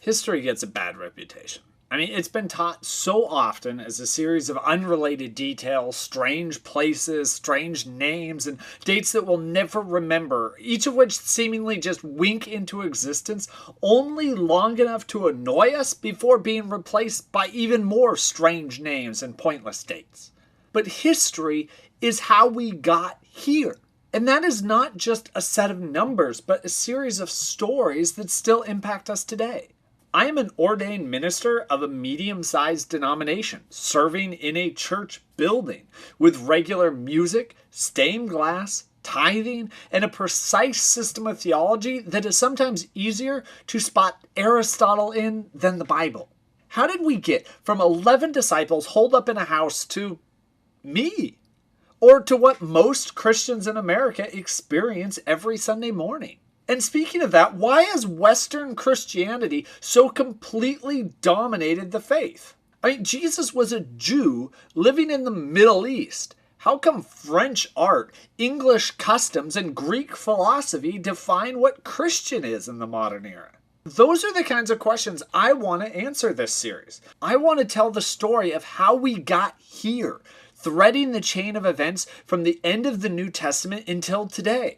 History gets a bad reputation. I mean, it's been taught so often as a series of unrelated details, strange places, strange names, and dates that we'll never remember, each of which seemingly just wink into existence only long enough to annoy us before being replaced by even more strange names and pointless dates. But history is how we got here. And that is not just a set of numbers, but a series of stories that still impact us today. I am an ordained minister of a medium-sized denomination, serving in a church building with regular music, stained glass, tithing, and a precise system of theology that is sometimes easier to spot Aristotle in than the Bible. How did we get from 11 disciples holed up in a house to me? Or to what most Christians in America experience every Sunday morning? And speaking of that, why has Western Christianity so completely dominated the faith? I mean, Jesus was a Jew living in the Middle East. How come French art, English customs, and Greek philosophy define what Christian is in the modern era? Those are the kinds of questions I want to answer this series. I want to tell the story of how we got here, threading the chain of events from the end of the New Testament until today.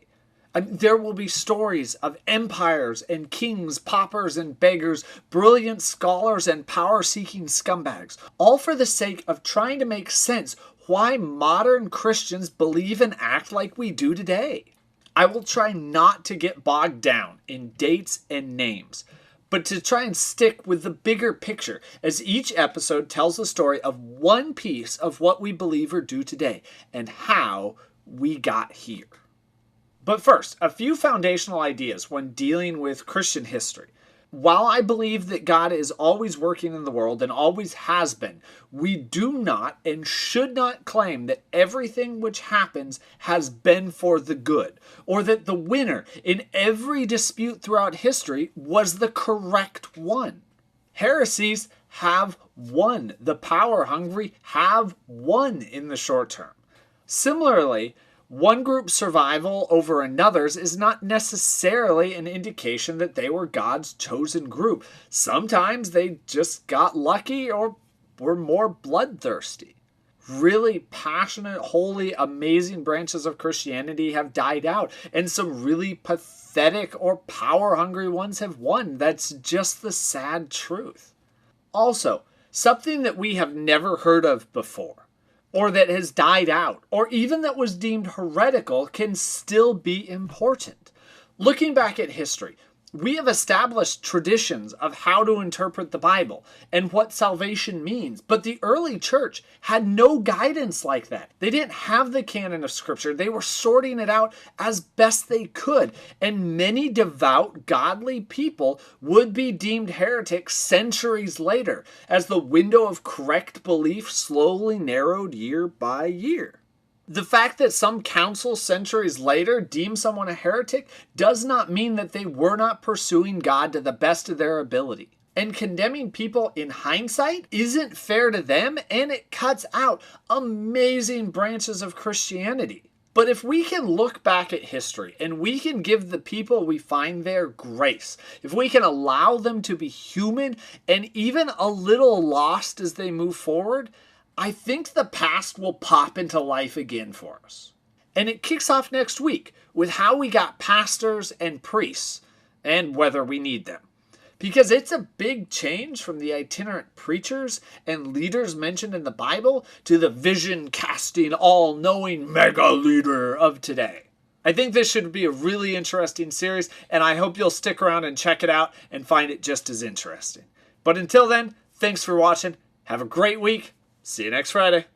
There will be stories of empires and kings, paupers and beggars, brilliant scholars and power-seeking scumbags, all for the sake of trying to make sense why modern Christians believe and act like we do today. I will try not to get bogged down in dates and names, but to try and stick with the bigger picture as each episode tells the story of one piece of what we believe or do today and how we got here. But first, a few foundational ideas when dealing with Christian history. While I believe that God is always working in the world and always has been, we do not and should not claim that everything which happens has been for the good, or that the winner in every dispute throughout history was the correct one. Heresies have won. The power-hungry have won in the short term. Similarly, one group's survival over another's is not necessarily an indication that they were God's chosen group. Sometimes they just got lucky or were more bloodthirsty. Really passionate, holy, amazing branches of Christianity have died out, and some really pathetic or power-hungry ones have won. That's just the sad truth. Also, something that we have never heard of before, or that has died out, or even that was deemed heretical, can still be important. Looking back at history, we have established traditions of how to interpret the Bible and what salvation means, but the early church had no guidance like that. They didn't have the canon of Scripture. They were sorting it out as best they could, and many devout, godly people would be deemed heretics centuries later as the window of correct belief slowly narrowed year by year. The fact that some council centuries later deem someone a heretic does not mean that they were not pursuing God to the best of their ability. And condemning people in hindsight isn't fair to them, and it cuts out amazing branches of Christianity. But if we can look back at history and we can give the people we find there grace, if we can allow them to be human and even a little lost as they move forward, I think the past will pop into life again for us. And it kicks off next week with how we got pastors and priests and whether we need them. Because it's a big change from the itinerant preachers and leaders mentioned in the Bible to the vision-casting, all-knowing mega leader of today. I think this should be a really interesting series, and I hope you'll stick around and check it out and find it just as interesting. But until then, thanks for watching. Have a great week. See you next Friday.